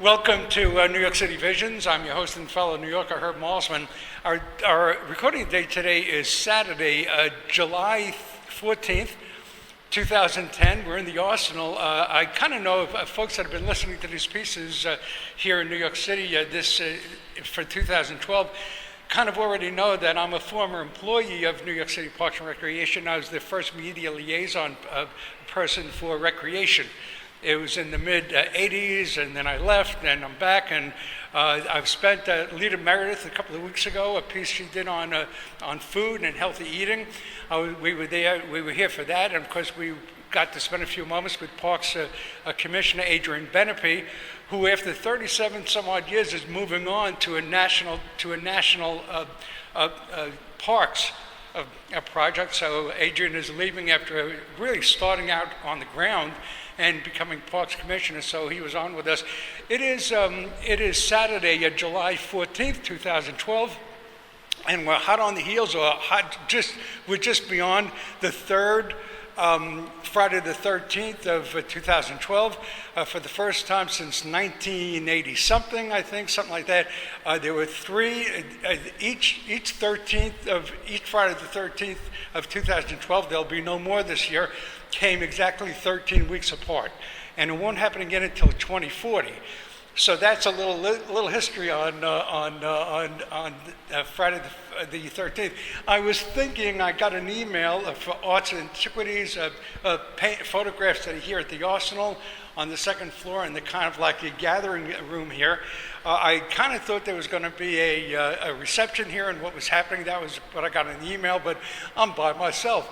Welcome to New York City Visions. I'm your host and fellow New Yorker, Malsman. Our recording date today is Saturday, July 14th, 2010. We're in the Arsenal. I kind of know folks that have been listening to these pieces here in New York City for 2012 kind of already know that I'm a former employee of New York City Parks and Recreation. I was the first media liaison person for recreation. It was in the mid-'80s, and then I left, and I'm back, and I've spent Lita Meredith a couple of weeks ago, a piece she did on food and healthy eating. We were here for that, and of course we got to spend a few moments with Parks Commissioner Adrian Benepe, who after 37 some odd years is moving on to a national parks project. So Adrian is leaving after really starting out on the ground and becoming Parks Commissioner, so he was on with us. It is Saturday, July 14th, 2012, and we're hot on the heels, we're just beyond the third Friday the 13th of 2012. For the first time since 1980 something, I think, something like that. There were three, each Friday the 13th of 2012, there'll be no more this year, came exactly 13 weeks apart. And it won't happen again until 2040. So that's a little history on Friday the 13th. I was thinking, I got an email for Arts and Antiquities, photographs that are here at the Arsenal on the second floor in the kind of like a gathering room here. I kind of thought there was going to be a reception here and what was happening. That was what I got in the email, but I'm by myself.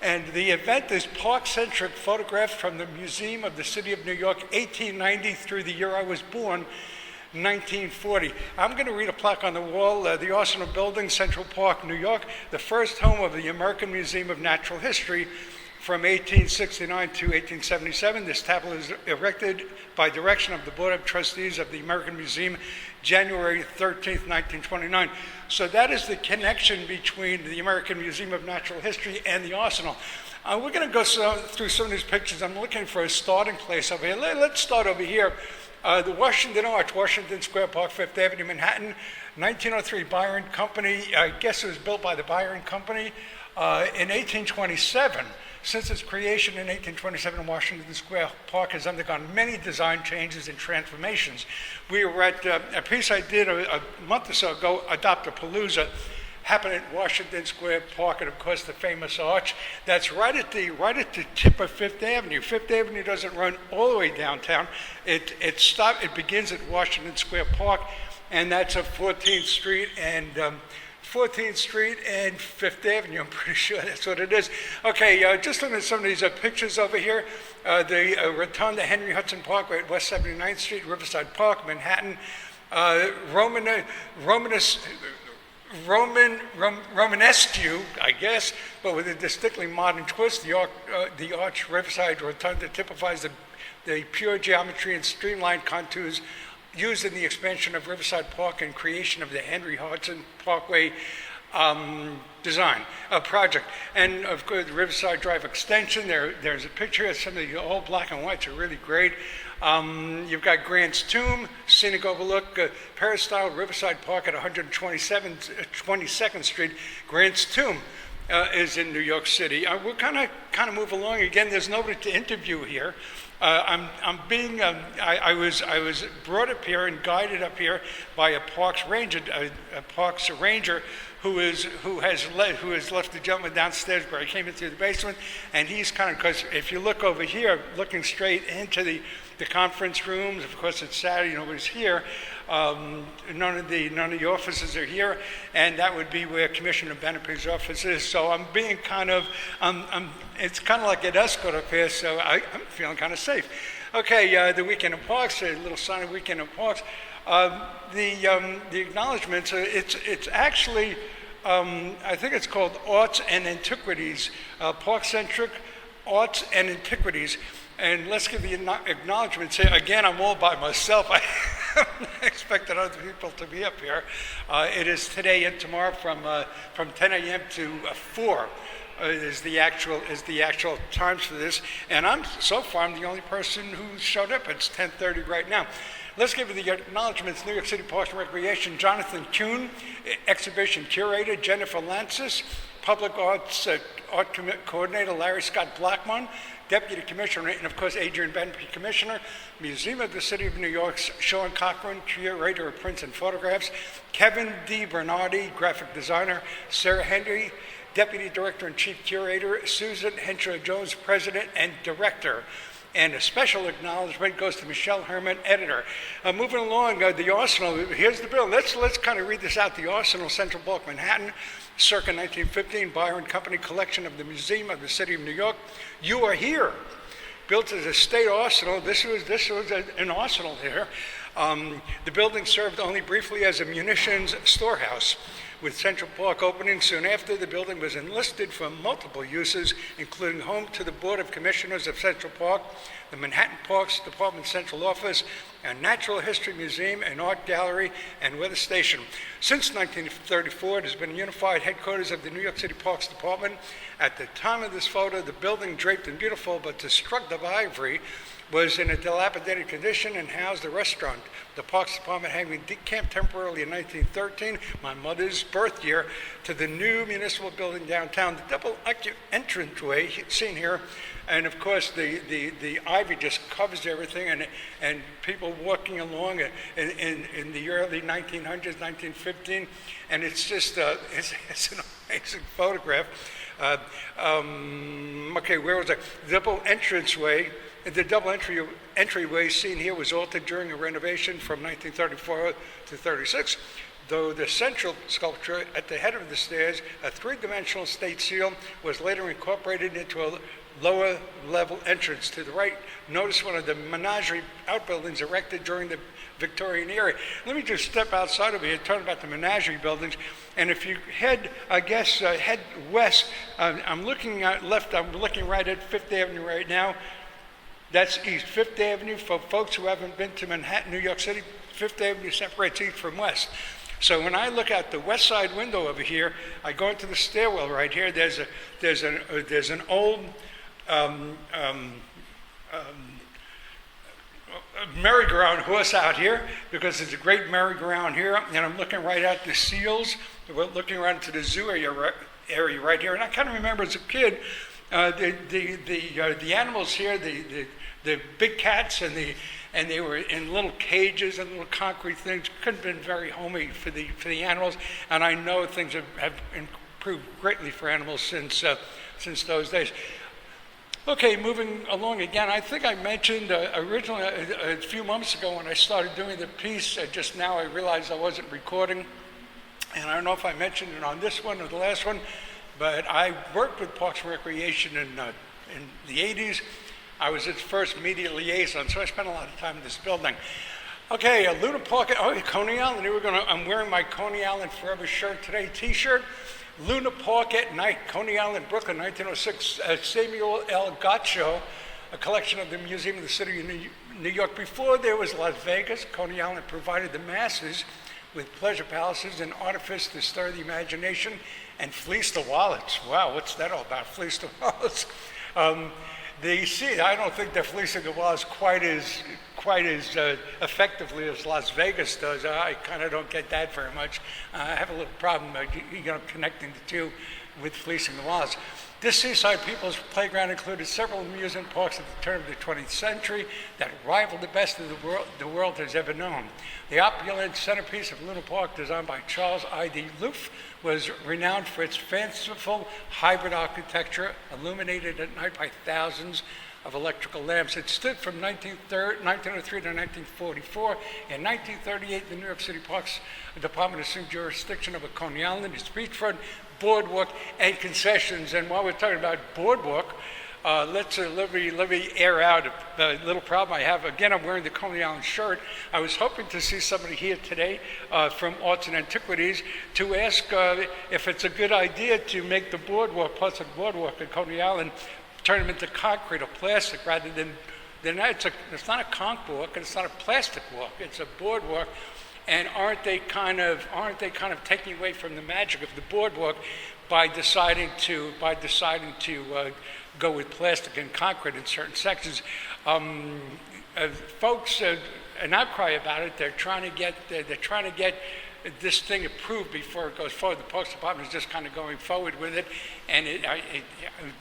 And the event is Parkcentric, photographs from the Museum of the City of New York, 1890 through the year I was born, 1940. I'm going to read a plaque on the wall, the Arsenal Building, Central Park, New York, the first home of the American Museum of Natural History from 1869 to 1877. This tablet is erected by direction of the Board of Trustees of the American Museum, January 13th, 1929. So that is the connection between the American Museum of Natural History and the Arsenal. We're going to go through some of these pictures. I'm looking for a starting place over here. Let's start over here. The Washington Arch, Washington Square Park, Fifth Avenue, Manhattan, 1903, Byron Company. I guess it was built by the Byron Company in 1827. Since its creation in 1827, Washington Square Park has undergone many design changes and transformations. We were at a piece I did a month or so ago, Adopt-A-Palooza, happened at Washington Square Park, and of course the famous arch. That's right at the tip of Fifth Avenue. Fifth Avenue doesn't run all the way downtown. It begins at Washington Square Park, and that's at 14th Street and 14th Street and Fifth Avenue. I'm pretty sure that's what it is. Okay, just looking at some of these pictures over here. The Rotunda, Henry Hudson Parkway at West 79th Street, Riverside Park, Manhattan. Romanesque, I guess, but with a distinctly modern twist. The arch Riverside Rotunda typifies the pure geometry and streamlined contours used in the expansion of Riverside Park and creation of the Henry Hudson Parkway design project. And of course, the Riverside Drive extension, there's a picture of some of the old black and whites are really great. You've got Grant's Tomb, scenic overlook, peristyle, Riverside Park at 22nd Street. Grant's Tomb is in New York City. We'll kind of move along. Again, there's nobody to interview here. I was brought up here and guided up here by a parks ranger, who has left the gentleman downstairs where I came in through the basement, and he's kind of, because if you look over here, looking straight into the conference rooms, of course it's Saturday, nobody's here. None of the offices are here, and that would be where Commissioner Benepe's office is. So I'm being it's kind of like an escort up here, so I'm feeling kind of safe. Okay, the Weekend in Parks, a little sign of Weekend in Parks. The acknowledgements, it's actually, I think it's called Arts and Antiquities, Parkcentric Arts and Antiquities. And let's give the acknowledgments. Again, I'm all by myself. I expected other people to be up here. It is today and tomorrow from 10 a.m. to 4. Is the actual times for this, and so far I'm the only person who showed up. It's 10:30 right now. Let's give you the acknowledgements. New York City Parks and Recreation, Jonathan Kuhn, Exhibition Curator, Jennifer Lancis, Public Arts Art Coordinator, Larry Scott Blackmon, Deputy Commissioner, and of course Adrian Benby, Commissioner, Museum of the City of New York, Sean Cochran, Curator of Prints and Photographs, Kevin D. Bernardi, Graphic Designer, Sarah Henry, Deputy Director and Chief Curator, Susan Henshaw-Jones, President and Director. And a special acknowledgement goes to Michelle Herman, editor. Moving along, the Arsenal, here's the bill. Let's kind of read this out. The Arsenal, Central Park, Manhattan, circa 1915, Byron Company collection of the Museum of the City of New York. You are here. Built as a state arsenal. This was an arsenal here. The building served only briefly as a munitions storehouse. With Central Park opening soon after, the building was enlisted for multiple uses, including home to the Board of Commissioners of Central Park, the Manhattan Parks Department Central Office, a Natural History Museum, an art gallery, and weather station. Since 1934, it has been a unified headquarters of the New York City Parks Department. At the time of this photo, the building, draped in beautiful but destructive ivory, was in a dilapidated condition and housed a restaurant. The Parks Department had been decamped temporarily in 1913, my mother's birth year, to the new municipal building downtown. The double entranceway seen here, and of course the ivy just covers everything, and people walking along in the early 1900s, 1915, and it's just it's an amazing photograph. Okay, where was I? Double entranceway. The double entryway seen here was altered during a renovation from 1934 to 36, though the central sculpture at the head of the stairs, a three-dimensional state seal, was later incorporated into a lower level entrance. To the right, notice one of the menagerie outbuildings erected during the Victorian era. Let me just step outside of here, talk about the menagerie buildings. And if you head, head west, I'm looking at left, I'm looking right at Fifth Avenue right now. That's East Fifth Avenue. For folks who haven't been to Manhattan, New York City, Fifth Avenue separates east from west. So when I look out the west side window over here, I go into the stairwell right here. There's an old merry-go-round horse out here, because there's a great merry-go-round here, and I'm looking right at the seals. We're looking around into the zoo area right here, and I kind of remember as a kid the animals here, the big cats, and they were in little cages and little concrete things. Couldn't have been very homey for the animals, and I know things have improved greatly for animals since those days. Okay, moving along again, I think I mentioned originally a few months ago when I started doing the piece, just now I realized I wasn't recording, and I don't know if I mentioned it on this one or the last one, but I worked with Parks and Recreation in the 80s. I was its first media liaison, so I spent a lot of time in this building. Okay, Luna Park, Coney Island. I'm wearing my Coney Island Forever shirt today, T-shirt. Luna Park at Night, Coney Island, Brooklyn, 1906. Samuel L. Gott Show, a collection of the Museum of the City of New York. Before there was Las Vegas, Coney Island provided the masses with pleasure palaces and artifice to stir the imagination and fleece the wallets. Wow, what's that all about, fleece the wallets? I don't think they're fleecing the wallets quite as effectively as Las Vegas does. I kind of don't get that very much. I have a little problem connecting the two with fleecing the wallets. This seaside people's playground included several amusement parks at the turn of the 20th century that rivaled the best of the world has ever known. The opulent centerpiece of Luna Park, designed by Charles I.D. Loof, was renowned for its fanciful hybrid architecture, illuminated at night by thousands of electrical lamps. It stood from 1903 to 1944. In 1938, the New York City Parks Department assumed jurisdiction over Coney Island, its beachfront, boardwalk, and concessions. And while we're talking about boardwalk, let me air out a little problem I have. Again, I'm wearing the Coney Island shirt. I was hoping to see somebody here today from Arts and Antiquities to ask if it's a good idea to make the boardwalk, parts of the boardwalk at Coney Island, turn them into concrete or plastic rather than it's not a conch walk and it's not a plastic walk. It's a boardwalk. And aren't they kind of taking away from the magic of the boardwalk by deciding to go with plastic and concrete in certain sections? Folks an outcry about it. They're trying to get this thing approved before it goes forward. The Parks Department is just kind of going forward with it, and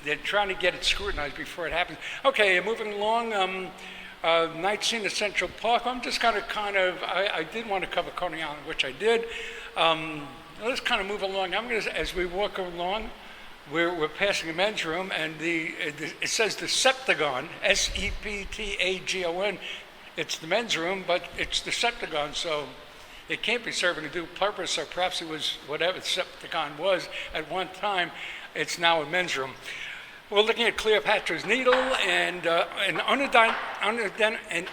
they're trying to get it scrutinized before it happens. Okay, moving along. Night scene at Central Park. I'm just I did want to cover Coney Island, which I did. Let's kind of move along. As we walk along, we're passing a men's room, and it says the Septagon, Septagon. It's the men's room, but it's the Septagon, so it can't be serving a dual purpose, or perhaps it was whatever the Septagon was at one time. It's now a men's room. We're looking at Cleopatra's Needle and an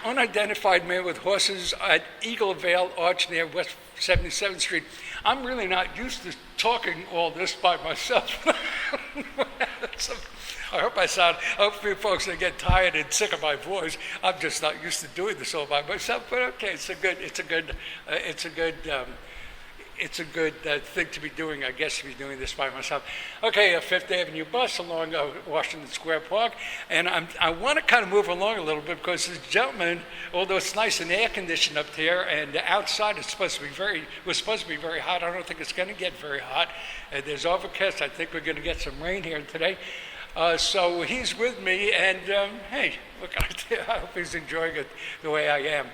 unidentified man with horses at Eagle Vale Arch near West 77th Street. I'm really not used to talking all this by myself. I hope you folks don't get tired and sick of my voice. I'm just not used to doing this all by myself. But okay, it's a good thing to be doing, I guess, to be doing this by myself. Okay, a Fifth Avenue bus along Washington Square Park, and I want to kind of move along a little bit because this gentleman, although it's nice and air conditioned up here, and outside was supposed to be very hot. I don't think it's going to get very hot. There's overcast. I think we're going to get some rain here today. So he's with me, and hey, look, I hope he's enjoying it the way I am.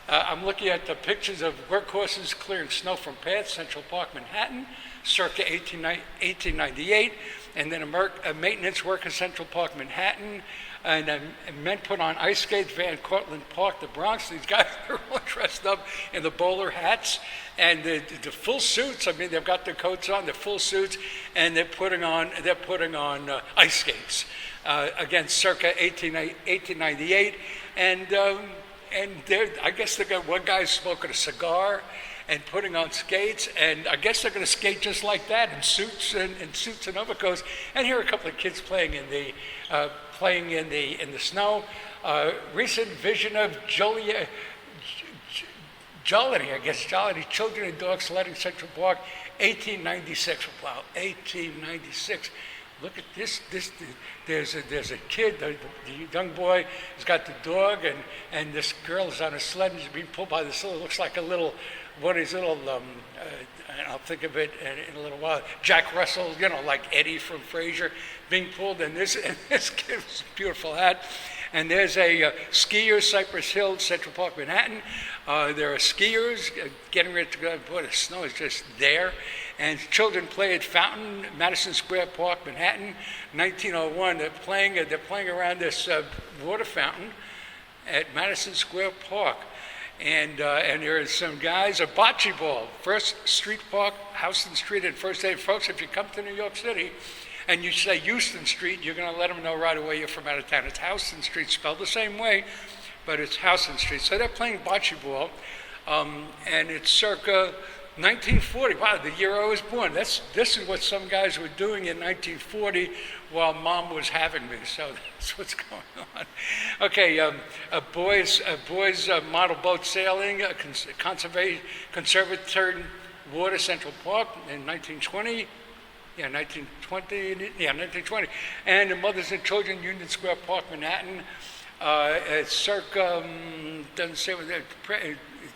I'm looking at the pictures of workhorses clearing snow from paths, Central Park, Manhattan, circa 1898, and then a maintenance worker, Central Park, Manhattan, and men put on ice skates, Van Cortlandt Park, the Bronx. These guys are all dressed up in the bowler hats and the full suits. I mean, they've got their coats on, the full suits, and they're putting on ice skates. Again, circa 1898, and I guess they got one guy smoking a cigar and putting on skates, and I guess they're going to skate just like that in suits and overcoats. And here are a couple of kids playing in the snow. Recent vision of Jollity, children and dogs sledding Central Park, 1896. Wow, 1896. Look at this. There's a kid, the young boy, has got the dog, and this girl is on a sled and she's being pulled by this looks like one of these little, and I'll think of it in a little while, Jack Russell, like Eddie from Frasier, being pulled, and this kid with a beautiful hat. And there's a skier, Cypress Hill, Central Park, Manhattan. There are skiers getting ready to go. Boy, the snow is just there. And children play at Fountain, Madison Square Park, Manhattan, 1901. They're playing around this water fountain at Madison Square Park. And there are some guys, a bocce ball, First Street Park, Houston Street, and First Aid. Folks, if you come to New York City and you say Houston Street, you're going to let them know right away you're from out of town. It's Houston Street, spelled the same way, but it's Houston Street. So they're playing bocce ball, and it's circa 1940. Wow, the year I was born. This is what some guys were doing in 1940 while Mom was having me. So that's what's going on. Okay, a boys model boat sailing, conservatory water, Central Park in 1920. Yeah, 1920. And the Mothers and Children, Union Square Park, Manhattan. It's circa, doesn't say what it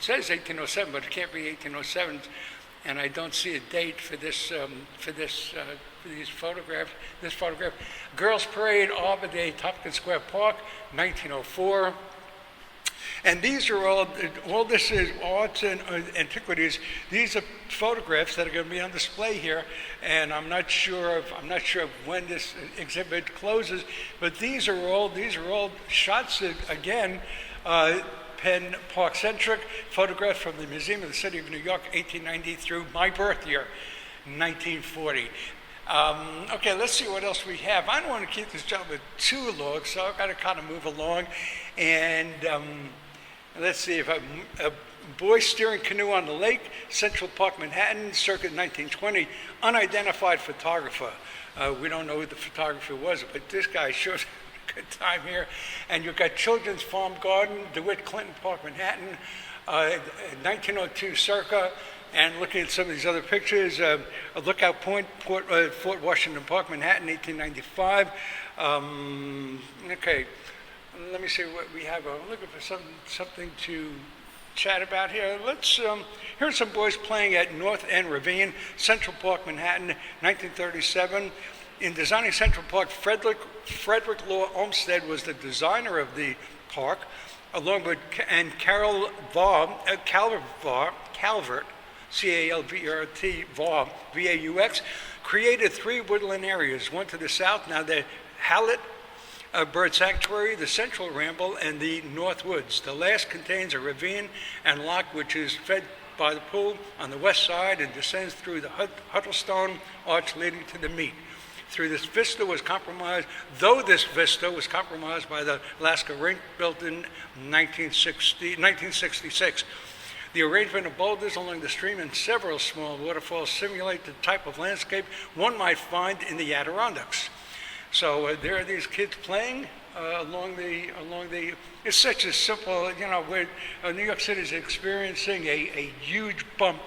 says 1807, but it can't be 1807, and I don't see a date for this photograph. Girls Parade, Arbor Day, Tompkins Square Park, 1904. And these are all this is arts and antiquities. These are photographs that are going to be on display here, and I'm not sure of when this exhibit closes. But these are all shots again. Penn Parkcentric, photographs from the Museum of the City of New York, 1890 through my birth year, 1940. Okay, let's see what else we have. I don't want to keep this gentleman too long, so I've got to kind of move along. And let's see, if a boy steering canoe on the lake, Central Park, Manhattan, circa 1920, unidentified photographer. We don't know who the photographer was, but this guy shows a good time here. And you've got Children's Farm Garden, DeWitt Clinton Park, Manhattan, 1902 circa. And looking at some of these other pictures, Lookout Point, Fort Washington Park, Manhattan, 1895. Okay, let me see what we have. I'm looking for something to chat about here. Here's some boys playing at North End Ravine, Central Park, Manhattan, 1937. In designing Central Park, Frederick Law Olmsted was the designer of the park, along with Carol Calvert, C-A-L-V-E-R-T, V-A-U-X, created 3 woodland areas, one to the south, now the Hallett Bird Sanctuary, the Central Ramble, and the North Woods. The last contains a ravine and loch which is fed by the pool on the west side and descends through the Huddlestone Arch leading to the Meet. Though this vista was compromised by the Alaska Rink built in 1966. The arrangement of boulders along the stream and several small waterfalls simulate the type of landscape one might find in the Adirondacks. So there are these kids playing along the. It's such a simple, where New York City is experiencing a huge bump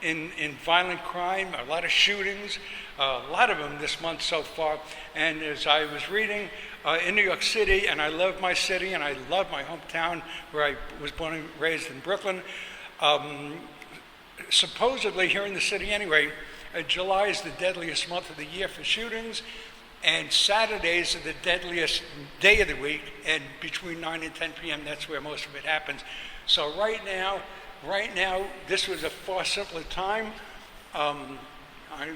in violent crime, a lot of shootings, a lot of them this month so far. And as I was reading in New York City, and I love my city and I love my hometown where I was born and raised in Brooklyn, supposedly here in the city anyway, July is the deadliest month of the year for shootings, and Saturdays are the deadliest day of the week, and between 9 and 10 p.m. that's where most of it happens. So right now, this was a far simpler time.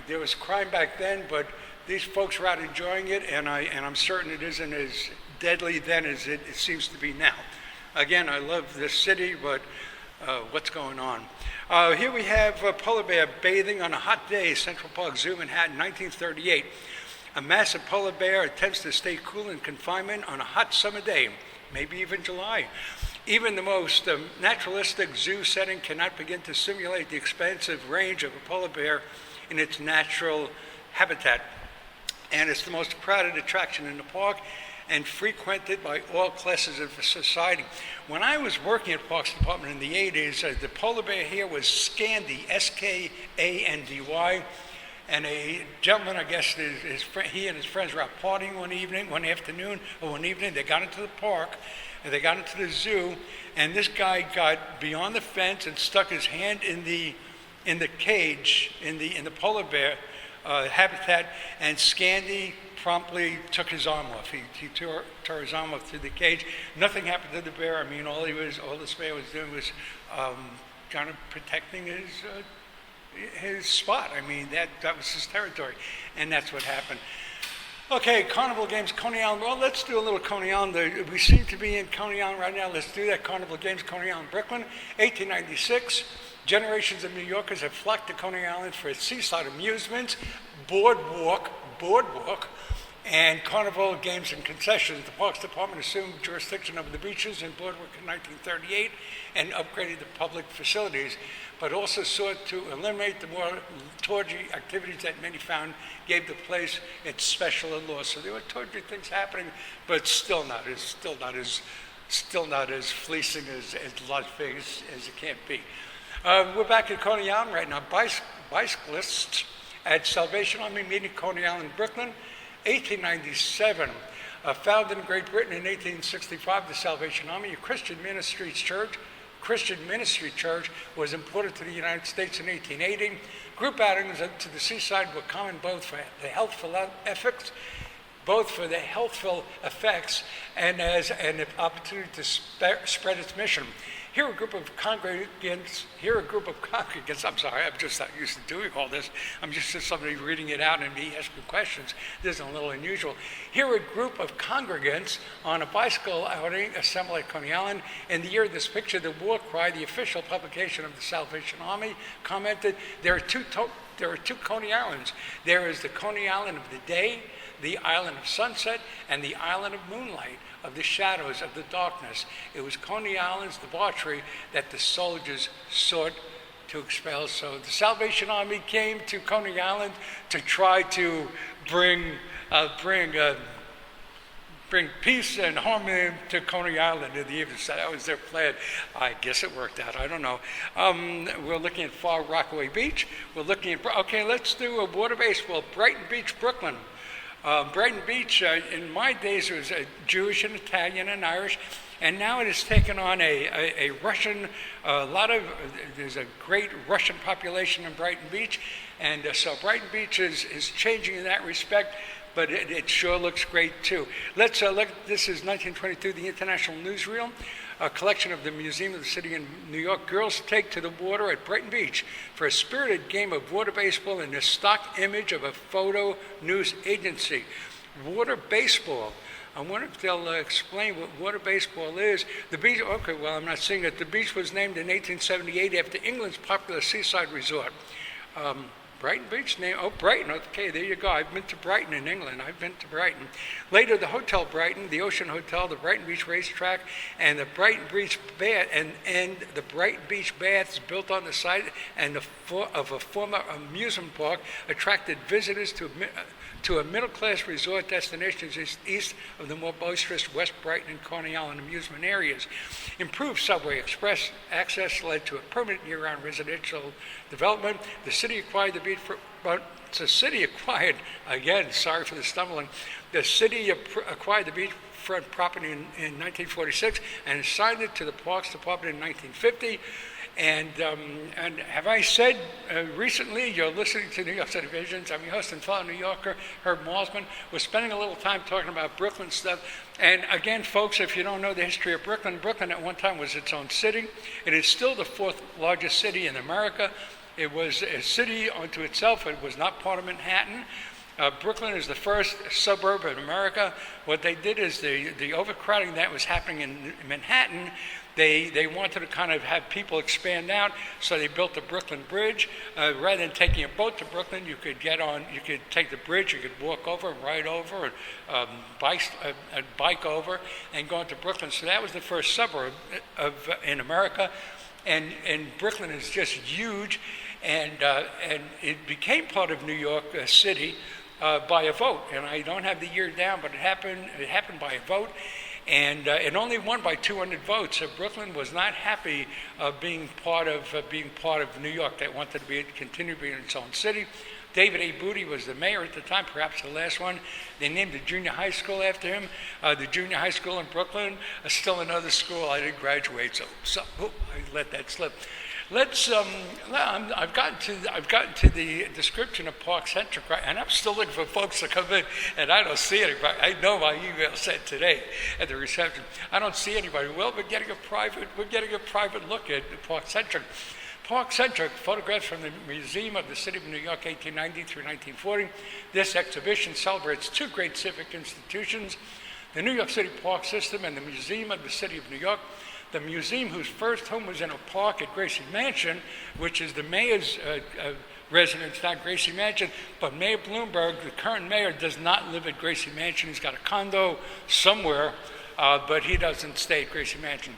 There was crime back then, but these folks were out enjoying it, and I'm certain it isn't as deadly then as it seems to be now. Again, I love this city, but what's going on? Here we have a polar bear bathing on a hot day, Central Park Zoo, Manhattan, 1938. A massive polar bear attempts to stay cool in confinement on a hot summer day, maybe even July. Even the most naturalistic zoo setting cannot begin to simulate the expansive range of a polar bear in its natural habitat. And it's the most crowded attraction in the park and frequented by all classes of society. When I was working at Parks Department in the 80s, the polar bear here was Scandy, S-K-A-N-D-Y. And a gentleman, I guess he and his friends were out partying one evening. They got into the park, and they got into the zoo, and this guy got beyond the fence and stuck his hand in the cage, in the polar bear habitat, and Scandy promptly took his arm off. He tore his arm off through the cage. Nothing happened to the bear. I mean, all this bear was doing was kind of protecting his spot. I mean, that was his territory, and that's what happened. Okay, Carnival Games, Coney Island. Well, let's do a little Coney Island. We seem to be in Coney Island right now. Let's do that. Carnival Games, Coney Island, Brooklyn, 1896. Generations of New Yorkers have flocked to Coney Island for its seaside amusements, Boardwalk, and Carnival Games and Concessions. The Parks Department assumed jurisdiction over the beaches in Boardwalk in 1938 and upgraded the public facilities, but also sought to eliminate the more tawdry activities that many found gave the place its special allure. So there were tawdry things happening, but still not as fleecing as Las Vegas as it can't be. We're back at Coney Island right now. Bicyclists at Salvation Army meeting Coney Island, Brooklyn, 1897. Founded in Great Britain in 1865, the Salvation Army, a Christian ministry church, was imported to the United States in 1880. Group outings to the seaside were common both for the healthful effects and as an opportunity to spread its mission. Here a group of congregants, I'm sorry, I'm just not used to doing all this. I'm just somebody reading it out and me asking questions. This is a little unusual. Here a group of congregants on a bicycle outing assemble at Coney Island. In the year of this picture, the War Cry, the official publication of the Salvation Army, commented, there are two Coney Islands. There is the Coney Island of the day, the island of sunset, and the island of moonlight, of the shadows, of the darkness. It was Coney Island's debauchery that the soldiers sought to expel. So the Salvation Army came to Coney Island to try to bring peace and harmony to Coney Island in the evening. So that was their plan. I guess it worked out. I don't know. We're looking at Far Rockaway Beach. We're looking at, okay, let's do a water baseball. Brighton Beach, Brooklyn. Brighton Beach, in my days, it was Jewish and Italian and Irish, and now it has taken on a Russian, there's a great Russian population in Brighton Beach, and so Brighton Beach is changing in that respect, but it sure looks great too. Let's look, this is 1922, the International Newsreel, a collection of the Museum of the City in New York. Girls take to the water at Brighton Beach for a spirited game of water baseball in the stock image of a photo news agency. Water baseball. I wonder if they'll explain what water baseball is. The beach, okay, well, I'm not seeing it. The beach was named in 1878 after England's popular seaside resort. Brighton Beach name, oh, Brighton, okay, there you go. I've been to Brighton in England. I've been to Brighton. Later, the Hotel Brighton, the Ocean Hotel, the Brighton Beach Racetrack, and the Brighton Beach Bath, and the Brighton Beach Baths built on the site of a former amusement park attracted visitors to a middle-class resort destination east of the more boisterous West Brighton and Coney Island amusement areas. Improved subway express access led to a permanent year-round residential development. The city acquired the beach the city acquired the beachfront property in 1946 and assigned it to the Parks Department in 1950. And have I said recently, you're listening to New York City Visions, I'm your host and fellow New Yorker, Herb Malsman. We're spending a little time talking about Brooklyn stuff. And again, folks, if you don't know the history of Brooklyn, Brooklyn at one time was its own city. It is still the fourth largest city in America. It was a city unto itself. It was not part of Manhattan. Brooklyn is the first suburb of America. What they did is the overcrowding that was happening in Manhattan, they wanted to kind of have people expand out, so they built the Brooklyn Bridge. Rather than taking a boat to Brooklyn, you could take the bridge, you could walk over, ride over, and bike over, and go into Brooklyn. So that was the first suburb in America, and Brooklyn is just huge, and it became part of New York City by a vote. And I don't have the year down, but it happened by a vote. And it only won by 200 votes. Brooklyn was not happy being part of New York. They wanted to continue being its own city. David A. Booty was the mayor at the time, perhaps the last one. They named the junior high school after him. The junior high school in Brooklyn, still another school. I didn't graduate, so I let that slip. I've gotten to the description of Parkcentric, right? And I'm still looking for folks to come in, and I don't see anybody. I know my email sent today at the reception. I don't see anybody. Well, we're getting a private look at Parkcentric. Parkcentric, photographs from the Museum of the City of New York, 1890 through 1940. This exhibition celebrates two great civic institutions, the New York City Park System and the Museum of the City of New York. The museum, whose first home was in a park at Gracie Mansion, which is the mayor's residence, not Gracie Mansion, but Mayor Bloomberg, the current mayor, does not live at Gracie Mansion. He's got a condo somewhere, but he doesn't stay at Gracie Mansion.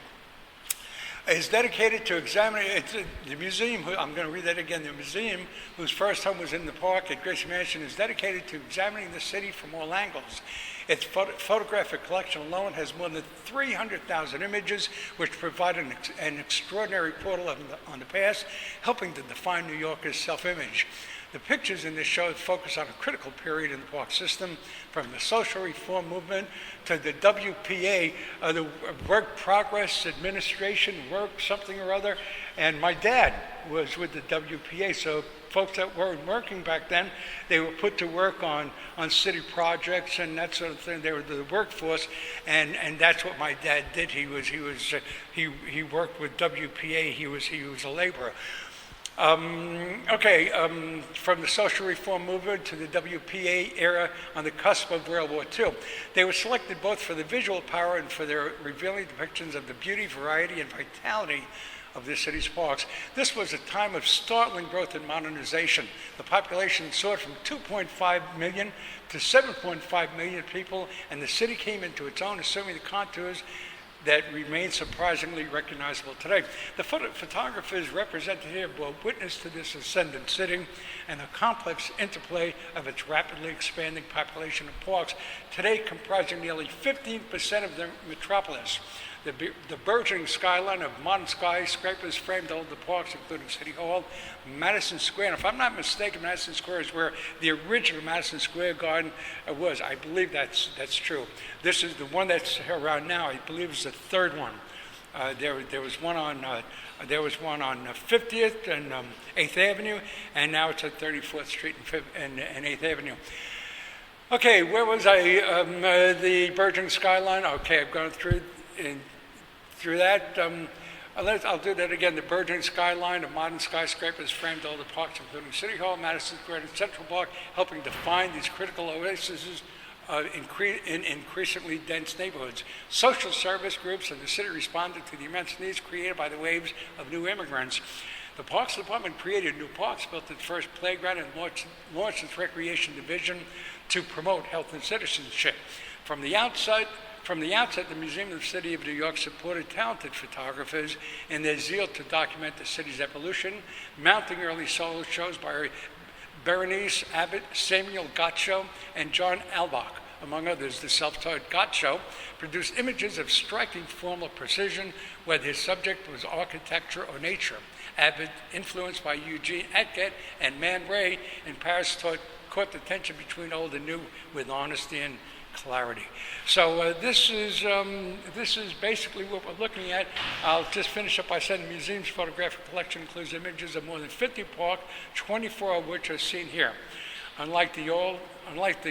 Is dedicated to examining, the museum, I'm going to read that again, the museum, whose first home was in the park at Gracie Mansion, is dedicated to examining the city from all angles. Its photographic collection alone has more than 300,000 images, which provide an extraordinary portal on the past, helping to define New Yorkers' self-image. The pictures in this show focus on a critical period in the park system, from the social reform movement to the WPA, the Work Progress Administration, work something or other. And my dad was with the WPA, so folks that weren't working back then, they were put to work on city projects and that sort of thing. They were the workforce, and that's what my dad did. He worked with WPA. He was a laborer. From the social reform movement to the WPA era on the cusp of World War II. They were selected both for the visual power and for their revealing depictions of the beauty, variety, and vitality of the city's parks. This was a time of startling growth and modernization. The population soared from 2.5 million to 7.5 million people, and the city came into its own, assuming the contours that remain surprisingly recognizable today. The photographers represented here bore witness to this ascendant city and the complex interplay of its rapidly expanding population of parks, today comprising nearly 15% of the metropolis. The burgeoning skyline of modern skyscrapers framed all the parks, including City Hall, Madison Square. And if I'm not mistaken, Madison Square is where the original Madison Square Garden was. I believe that's true. This is the one that's around now. I believe it's the third one. There was one on 50th and 8th Avenue, and now it's at 34th Street and 8th Avenue. Okay, where was I? The burgeoning skyline. Okay, I've gone through that. I'll do that again. The burgeoning skyline of modern skyscrapers framed all the parks, including City Hall, Madison Square, and Central Park, helping define these critical oases in increasingly dense neighborhoods. Social service groups in the city responded to the immense needs created by the waves of new immigrants. The Parks Department created new parks, built its first playground, and launched its recreation division to promote health and citizenship. From the outset, the Museum of the City of New York supported talented photographers in their zeal to document the city's evolution, mounting early solo shows by Berenice Abbott, Samuel Gottscho, and John Albach. Among others, the self-taught Gottscho produced images of striking formal precision, whether his subject was architecture or nature. Abbott, influenced by Eugene Atget and Man Ray in Paris, caught the tension between old and new with honesty and clarity. So this is basically what we're looking at. I'll just finish up by saying the museum's photographic collection includes images of more than 50 parks, 24 of which are seen here. Unlike the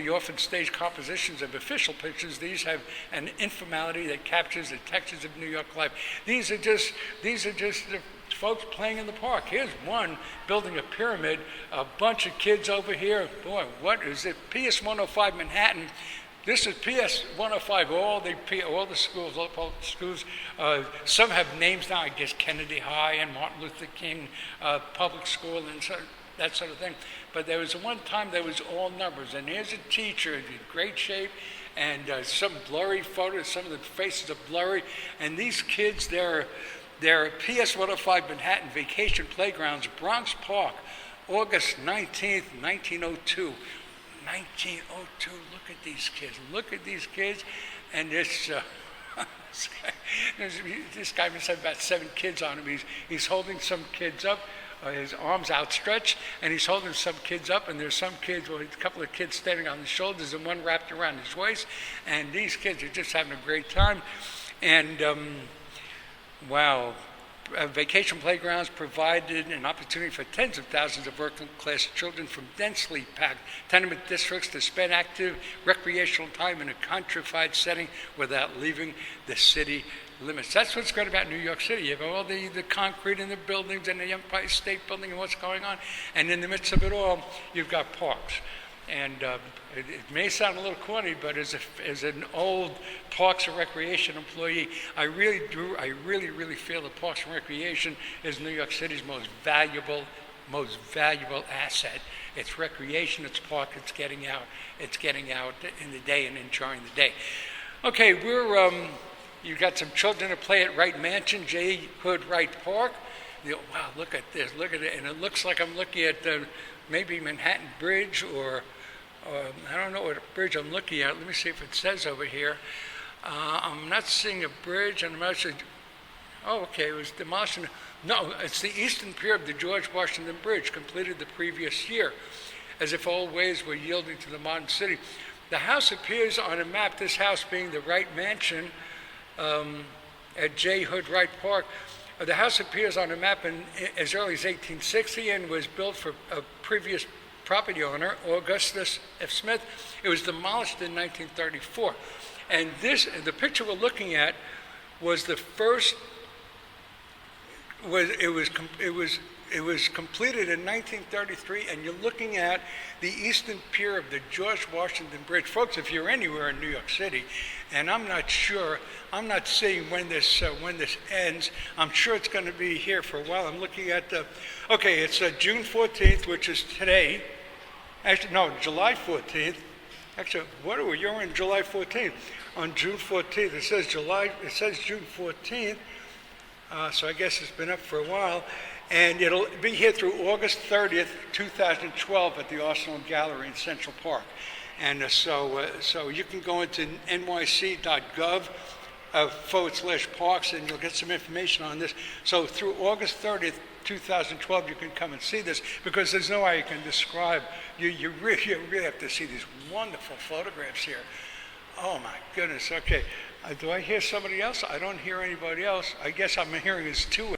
often staged compositions of official pictures, these have an informality that captures the textures of New York life. These are just the folks playing in the park. Here's one building a pyramid, a bunch of kids over here. Boy, what is it? PS 105 Manhattan. This is PS 105, all the schools, all the public schools. Some have names now, I guess Kennedy High and Martin Luther King Public School and that sort of thing. But there was one time there was all numbers, and here's a teacher in great shape, and some blurry photos, some of the faces are blurry, and these kids, they're PS 105 Manhattan Vacation Playgrounds, Bronx Park, August 19th, 1902. 1902, look at these kids, and this guy must have about 7 kids on him. He's holding some kids up, his arms outstretched, and he's holding some kids up, and there's some kids, a couple of kids standing on his shoulders and one wrapped around his waist, and these kids are just having a great time. And wow. Vacation playgrounds provided an opportunity for tens of thousands of working-class children from densely packed tenement districts to spend active recreational time in a countrified setting without leaving the city limits. That's what's great about New York City. You have all the concrete in the buildings and the Empire State Building and what's going on, and in the midst of it all, you've got parks. And it may sound a little corny, but as an old Parks and Recreation employee, I really feel that Parks and Recreation is New York City's most valuable asset. It's recreation, it's park, it's getting out in the day and enjoying the day. Okay, you've got some children to play at Wright Mansion, J. Hood Wright Park. Wow, look at this, look at it, and it looks like I'm looking at maybe Manhattan Bridge or I don't know what bridge I'm looking at. Let me see if it says over here. I'm not seeing a bridge, and I'm not sure. Oh, okay, it was demolished. No, it's the eastern pier of the George Washington Bridge, completed the previous year, as if all ways were yielding to the modern city. The house appears on a map, this house being the Wright Mansion at J. Hood Wright Park. The house appears on a map as early as 1860 and was built for a previous property owner, Augustus F. Smith. It was demolished in 1934. And the picture we're looking at was the first. It was completed in 1933, and you're looking at the eastern pier of the George Washington Bridge. Folks, if you're anywhere in New York City, and I'm not seeing when this ends. I'm sure it's going to be here for a while. I'm looking at it's June 14th, which is today. Actually, no, July 14th. Actually, what are we? You're on July 14th. On June 14th, it says June 14th. So I guess it's been up for a while. And it'll be here through August 30th, 2012 at the Arsenal Gallery in Central Park. And so you can go into nyc.gov /Parks, and you'll get some information on this. So through August 30th, 2012, you can come and see this, because there's no way you can describe. You really have to see these wonderful photographs here. Oh my goodness. Okay. Do I hear somebody else? I don't hear anybody else. I guess I'm hearing is two.